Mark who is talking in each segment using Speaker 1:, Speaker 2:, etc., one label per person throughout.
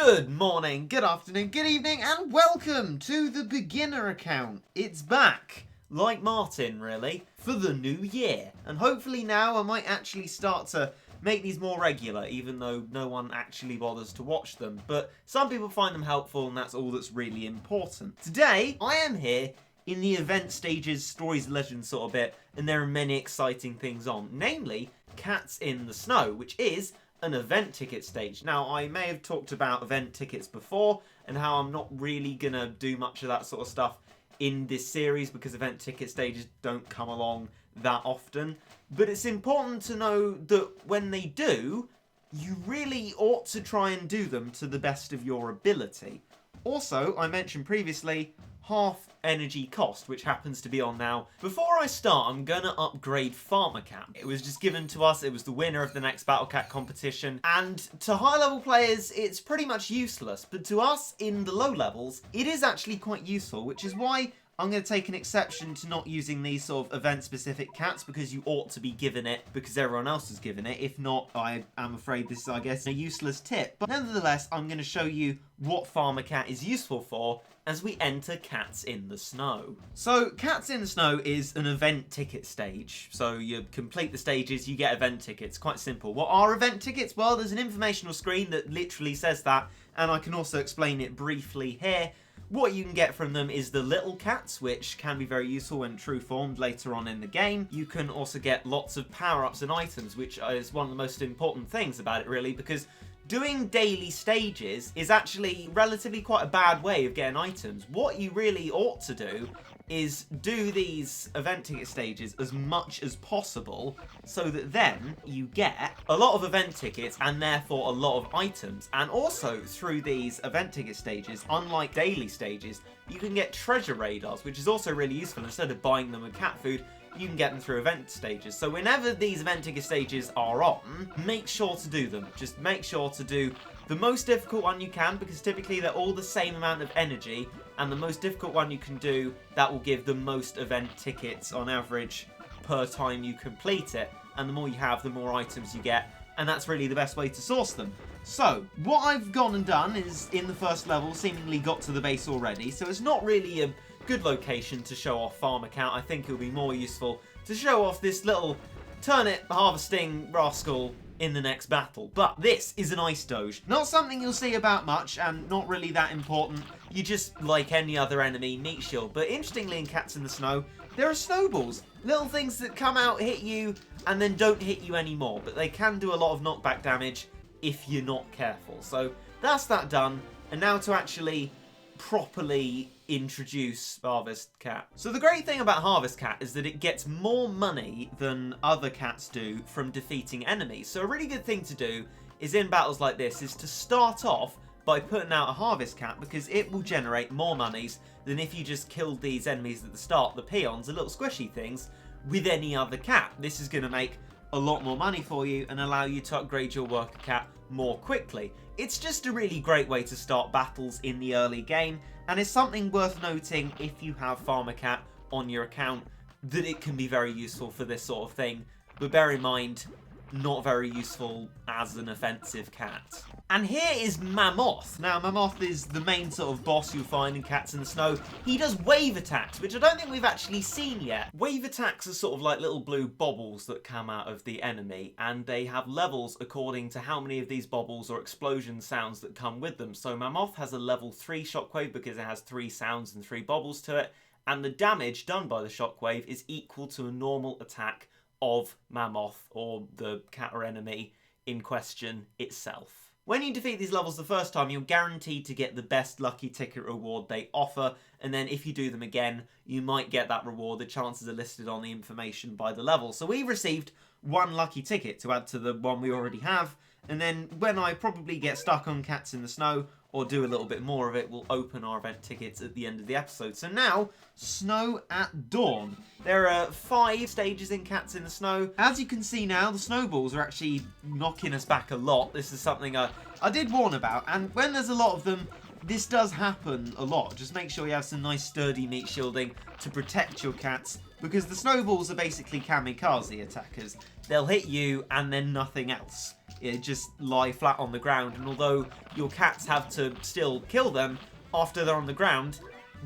Speaker 1: Good morning, good afternoon, good evening, and welcome to the beginner account. It's back, like Martin really, for the new year. And hopefully now I might actually start to make these more regular, even though no one actually bothers to watch them. But some people find them helpful, and that's all that's really important. Today, I am here in the event stages, stories and legends sort of bit, and there are many exciting things on. Namely, Cats in the Snow, which is an event ticket stage. Now, I may have talked about event tickets before and how I'm not really gonna do much of that sort of stuff in this series because event ticket stages don't come along that often. But it's important to know that when they do, you really ought to try and do them to the best of your ability. Also, I mentioned previously, half energy cost, which happens to be on now. Before I start, I'm gonna upgrade Farmer Cat. It was just given to us, it was the winner of the next Battle Cat competition, and to high level players, it's pretty much useless, but to us in the low levels, it is actually quite useful, which is why I'm going to take an exception to not using these sort of event-specific cats, because you ought to be given it because everyone else has given it. If not, I am afraid this is, I guess, a useless tip. But nevertheless, I'm going to show you what Farmer Cat is useful for as we enter Cats in the Snow. So, Cats in the Snow is an event ticket stage. So, you complete the stages, you get event tickets. Quite simple. What are event tickets? Well, there's an informational screen that literally says that, and I can also explain it briefly here. What you can get from them is the little cats, which can be very useful when true formed later on in the game. You can also get lots of power-ups and items, which is one of the most important things about it, really, because doing daily stages is actually relatively quite a bad way of getting items. What you really ought to do is do these event ticket stages as much as possible so that then you get a lot of event tickets and therefore a lot of items. And also through these event ticket stages, unlike daily stages, you can get treasure radars, which is also really useful. Instead of buying them with cat food, you can get them through event stages. So whenever these event ticket stages are on, make sure to do them. Just make sure to do the most difficult one you can, because typically they're all the same amount of energy, and the most difficult one you can do, that will give the most event tickets on average per time you complete it. And the more you have, the more items you get, and that's really the best way to source them. So, what I've gone and done is, in the first level, seemingly got to the base already, so it's not really a good location to show off Farmer Cat. I think it would be more useful to show off this little turnip harvesting rascal in the next battle. But this is an ice doge. Not something you'll see about much, and not really that important. You just, like any other enemy, meat shield. But interestingly in Cats in the Snow, there are snowballs. Little things that come out, hit you, and then don't hit you anymore. But they can do a lot of knockback damage if you're not careful. So that's that done. And now to actually properly introduce Harvest Cat. So the great thing about Harvest Cat is that it gets more money than other cats do from defeating enemies. So a really good thing to do is in battles like this is to start off by putting out a Harvest Cat, because it will generate more monies than if you just killed these enemies at the start, the peons, the little squishy things, with any other cat. This is going to make a lot more money for you and allow you to upgrade your worker cat more quickly. It's just a really great way to start battles in the early game, and it's something worth noting if you have Farmer Cat on your account, that it can be very useful for this sort of thing. But bear in mind, not very useful as an offensive cat. And here is Mammoth. Now, Mammoth is the main sort of boss you'll find in Cats in the Snow. He does wave attacks, which I don't think we've actually seen yet. Wave attacks are sort of like little blue bobbles that come out of the enemy, and they have levels according to how many of these bobbles or explosion sounds that come with them. So Mammoth has a level 3 shockwave because it has 3 sounds and 3 bobbles to it, and the damage done by the shockwave is equal to a normal attack of Mammoth, or the cat or enemy in question itself. When you defeat these levels the first time, you're guaranteed to get the best lucky ticket reward they offer, and then if you do them again, you might get that reward. The chances are listed on the information by the level. So we received 1 lucky ticket to add to the one we already have, and then when I probably get stuck on Cats in the Snow, or do a little bit more of it, we'll open our event tickets at the end of the episode. So now, Snow at Dawn. There are 5 stages in Cats in the Snow. As you can see now, the snowballs are actually knocking us back a lot. This is something I did warn about, and when there's a lot of them, this does happen a lot. Just make sure you have some nice sturdy meat shielding to protect your cats, because the snowballs are basically kamikaze attackers. they'll hit you and then nothing else. It just lie flat on the ground, and although your cats have to still kill them after they're on the ground,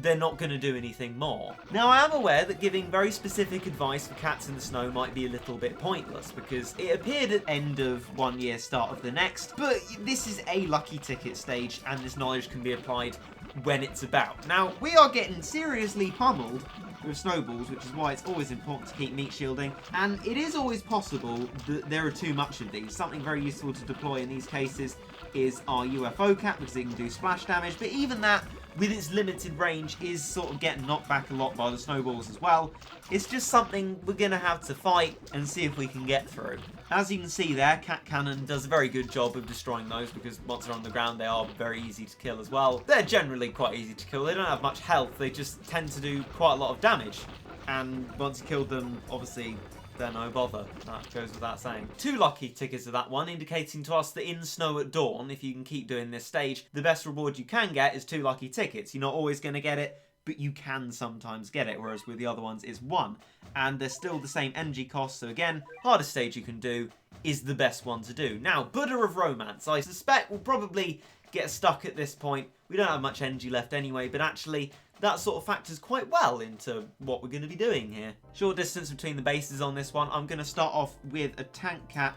Speaker 1: they're not going to do anything more. Now, I am aware that giving very specific advice for cats in the snow might be a little bit pointless, because it appeared at end of one year, start of the next, but this is a lucky ticket stage, and this knowledge can be applied when it's about. Now, we are getting seriously pummeled with snowballs, which is why it's always important to keep meat shielding, and it is always possible that there are too much of these. Something very useful to deploy in these cases is our UFO cat, because it can do splash damage, but even that, with its limited range, is sort of getting knocked back a lot by the snowballs as well. It's just something we're going to have to fight and see if we can get through. As you can see there, Cat Cannon does a very good job of destroying those, because once they're on the ground they are very easy to kill as well. They're generally quite easy to kill, they don't have much health, they just tend to do quite a lot of damage. And once you kill them, obviously, they're no bother. That goes without saying. 2 lucky tickets of that one, indicating to us that in Snow at Dawn, if you can keep doing this stage, the best reward you can get is 2 lucky tickets. You're not always going to get it, but you can sometimes get it, whereas with the other ones it's 1. And they're still the same energy cost, so again, hardest stage you can do is the best one to do. Now, Buddha of Romance, I suspect we'll probably get stuck at this point. We don't have much energy left anyway, but actually, that sort of factors quite well into what we're going to be doing here. Short distance between the bases on this one. I'm going to start off with a tank cat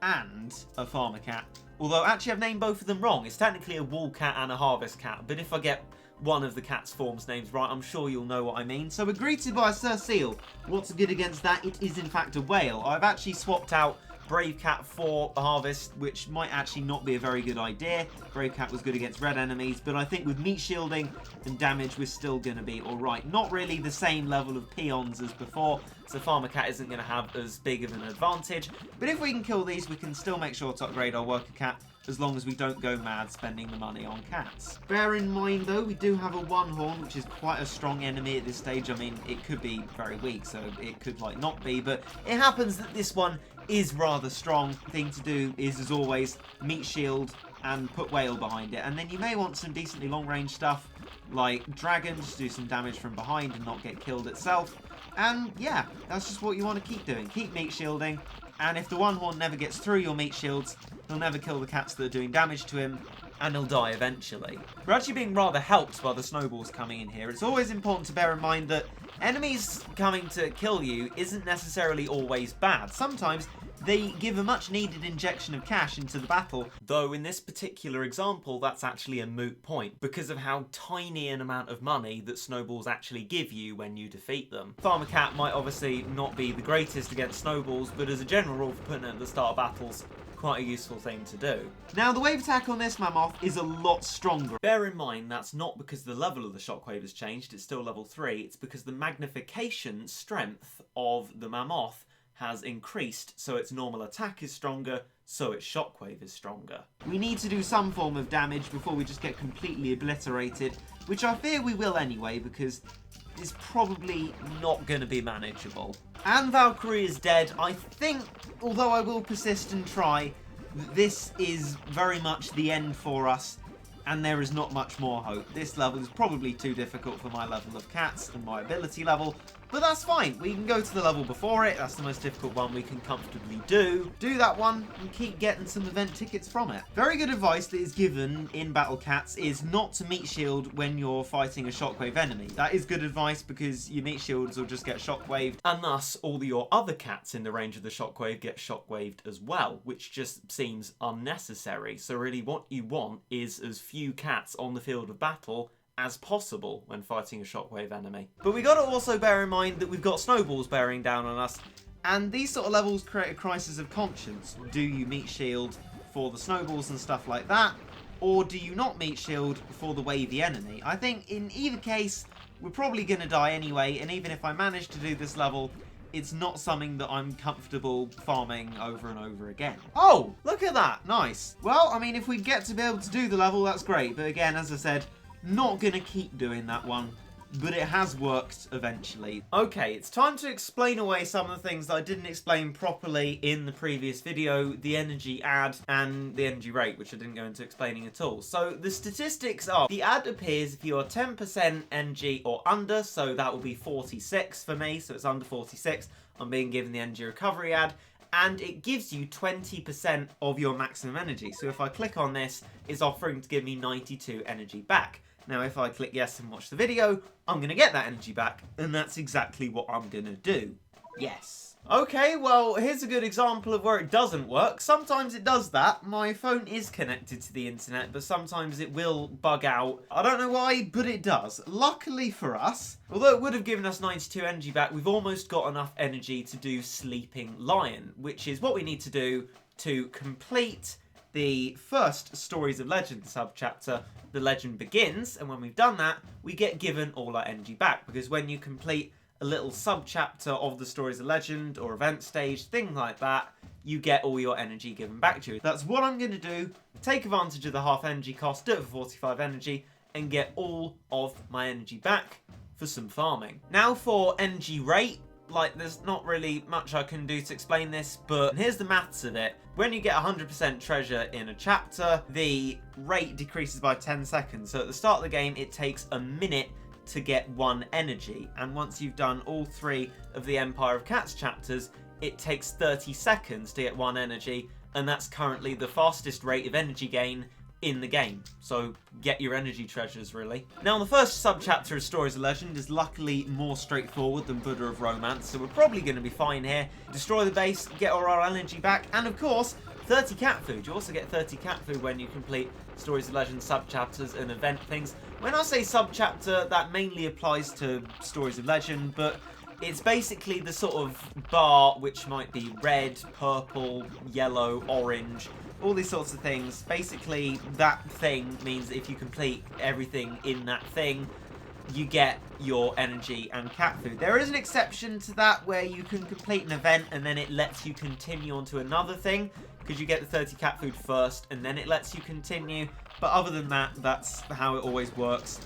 Speaker 1: and a farmer cat. Although, actually, I've named both of them wrong. It's technically a wool cat and a harvest cat, but if I get one of the cat's forms names right, I'm sure you'll know what I mean. So we're greeted by a Sir Seal. What's good against that? It is, in fact, a whale. I've actually swapped out Brave Cat for a harvest, which might actually not be a very good idea. Brave Cat was good against red enemies, but I think with meat shielding and damage, we're still going to be alright. Not really the same level of peons as before, so Farmer Cat isn't going to have as big of an advantage. But if we can kill these, we can still make sure to upgrade our Worker Cat, as long as we don't go mad spending the money on cats. Bear in mind, though, we do have a one horn, which is quite a strong enemy at this stage. I mean, it could be very weak, so it could, like, not be, but it happens that this one is rather strong. Thing to do is, as always, meat shield and put whale behind it. And then you may want some decently long-range stuff, like dragons, to do some damage from behind and not get killed itself. And yeah, that's just what you want to keep doing. Keep meat shielding, and if the one horn never gets through your meat shields, he'll never kill the cats that are doing damage to him, and he'll die eventually. We're actually being rather helped by the snowballs coming in here. It's always important to bear in mind that enemies coming to kill you isn't necessarily always bad. Sometimes they give a much needed injection of cash into the battle, though in this particular example that's actually a moot point because of how tiny an amount of money that snowballs actually give you when you defeat them. Farmer Cat might obviously not be the greatest against snowballs, but as a general rule for putting it at the start of battles, quite a useful thing to do. Now, the wave attack on this mammoth is a lot stronger. Bear in mind, that's not because the level of the shockwave has changed, it's still level 3, it's because the magnification strength of the mammoth has increased, so its normal attack is stronger, so its shockwave is stronger. We need to do some form of damage before we just get completely obliterated, which I fear we will anyway, because it's probably not going to be manageable. And Valkyrie is dead. I think, although I will persist and try, this is very much the end for us, and there is not much more hope. This level is probably too difficult for my level of cats and my ability level, but that's fine. We can go to the level before it. That's the most difficult one we can comfortably do. Do that one and keep getting some event tickets from it. Very good advice that is given in Battle Cats is not to meat shield when you're fighting a shockwave enemy. That is good advice because your meat shields will just get shockwaved, and thus all your other cats in the range of the shockwave get shockwaved as well, which just seems unnecessary. So really what you want is as few cats on the field of battle as possible when fighting a shockwave enemy. But we got to also bear in mind that we've got snowballs bearing down on us, and these sort of levels create a crisis of conscience. Do you meat shield for the snowballs and stuff like that, or do you not meat shield for the wavy enemy? I think in either case, we're probably going to die anyway, and even if I manage to do this level, it's not something that I'm comfortable farming over and over again. Oh, look at that. Nice. Well, I mean, if we get to be able to do the level, that's great. But again, as I said, not going to keep doing that one, but it has worked eventually. Okay, it's time to explain away some of the things that I didn't explain properly in the previous video, the energy ad and the energy rate, which I didn't go into explaining at all. So the statistics are, the ad appears if you're 10% energy or under, so that will be 46 for me, so it's under 46. I'm being given the energy recovery ad. and it gives you 20% of your maximum energy. So if I click on this, it's offering to give me 92 energy back. Now if I click yes and watch the video, I'm going to get that energy back, and that's exactly what I'm going to do. Yes. Okay, well, here's a good example of where it doesn't work. Sometimes it does that. My phone is connected to the internet, but sometimes it will bug out. I don't know why, but it does. Luckily for us, although it would have given us 92 energy back, we've almost got enough energy to do Sleeping Lion, which is what we need to do to complete the first Stories of Legend subchapter, The Legend Begins. And when we've done that, we get given all our energy back, because when you complete a little subchapter of the Stories of Legend or event stage, thing like that, you get all your energy given back to you. That's what I'm going to do. Take advantage of the half energy cost, do it for 45 energy, and get all of my energy back for some farming. Now for energy rate, like there's not really much I can do to explain this, but here's the maths of it. When you get 100% treasure in a chapter, the rate decreases by 10 seconds. So at the start of the game, it takes a minute to get 1 energy, and once you've done all 3 of the Empire of Cats chapters, it takes 30 seconds to get 1 energy, and that's currently the fastest rate of energy gain in the game. So get your energy treasures, really. Now the first subchapter of Stories of Legend is luckily more straightforward than Buddha of Romance, so we're probably going to be fine here. Destroy the base, get all our energy back, and of course 30 cat food. You also get 30 cat food when you complete Stories of Legend subchapters and event things. When I say subchapter, that mainly applies to Stories of Legend, but it's basically the sort of bar which might be red, purple, yellow, orange, all these sorts of things. Basically, that thing means that if you complete everything in that thing, you get your energy and cat food. There is an exception to that where you can complete an event and then it lets you continue on to another thing, because you get the 30 cat food first and then it lets you continue. But other than that, that's how it always works.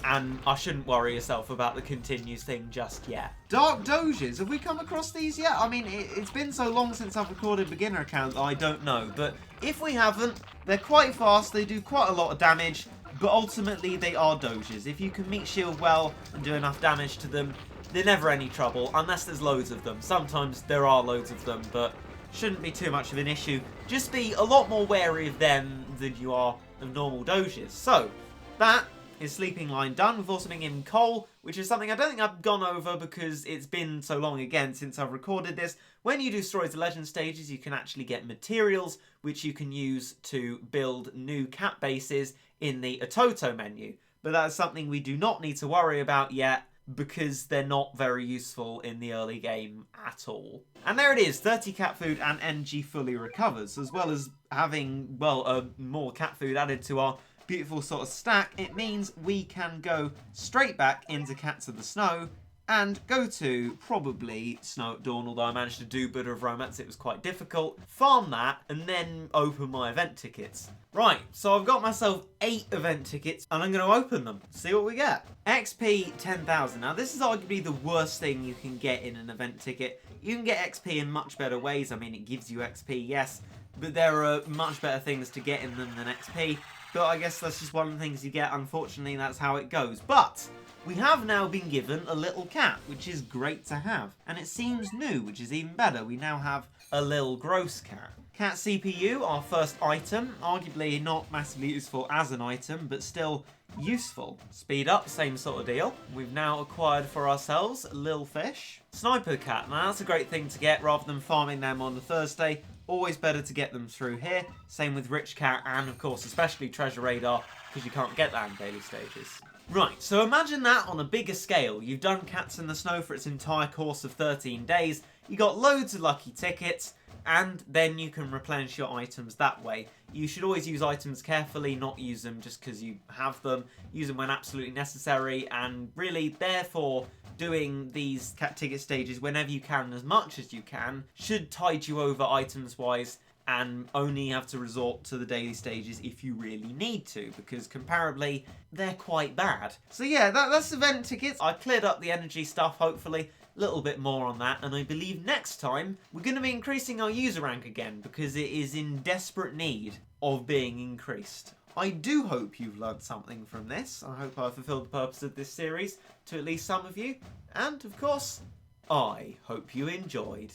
Speaker 1: And I shouldn't worry yourself about the continues thing just yet. Dark Doges, have we come across these yet? I mean, it's been so long since I've recorded beginner account, I don't know. But if we haven't, they're quite fast, they do quite a lot of damage, but ultimately they are Doges. If you can meet shield well and do enough damage to them, they're never any trouble, unless there's loads of them. Sometimes there are loads of them, but shouldn't be too much of an issue. Just be a lot more wary of them than you are of normal Doges. So, that is Sleeping Lion done. We've also been given coal, which is something I don't think I've gone over because it's been so long again since I've recorded this. When you do Stories of Legend stages, you can actually get materials which you can use to build new cat bases in the Atoto menu. But that's something we do not need to worry about yet, because they're not very useful in the early game at all. And there it is, 30 cat food and energy fully recovers, as well as having, well, more cat food added to our beautiful sort of stack. It means we can go straight back into Cats of the Snow and go to probably Snow at Dawn, although I managed to do Buddha of Romance, it was quite difficult. Farm that, and then open my event tickets. Right, so I've got myself 8 event tickets, and I'm going to open them, see what we get. XP 10,000. Now, this is arguably the worst thing you can get in an event ticket. You can get XP in much better ways. I mean, it gives you XP, yes, but there are much better things to get in them than XP. But I guess that's just one of the things you get. Unfortunately, that's how it goes. But we have now been given a little cat, which is great to have. And it seems new, which is even better. We now have a little gross cat. Cat CPU, our first item. Arguably not massively useful as an item, but still useful. Speed up, same sort of deal. We've now acquired for ourselves a little fish. Sniper cat. Now that's a great thing to get rather than farming them on the Thursday. Always better to get them through here. Same with Rich Cat and, of course, especially Treasure Radar, because you can't get that in daily stages. Right, so imagine that on a bigger scale. You've done Cats in the Snow for its entire course of 13 days. You got loads of lucky tickets, and then you can replenish your items that way. You should always use items carefully, not use them just because you have them. Use them when absolutely necessary, and really, therefore, doing these cat ticket stages whenever you can, as much as you can, should tide you over items-wise, and only have to resort to the daily stages if you really need to, because comparably, they're quite bad. So yeah, that's event tickets. I cleared up the energy stuff, hopefully. A little bit more on that, and I believe next time we're going to be increasing our user rank again, because it is in desperate need of being increased. I do hope you've learned something from this. I hope I've fulfilled the purpose of this series to at least some of you. And, of course, I hope you enjoyed.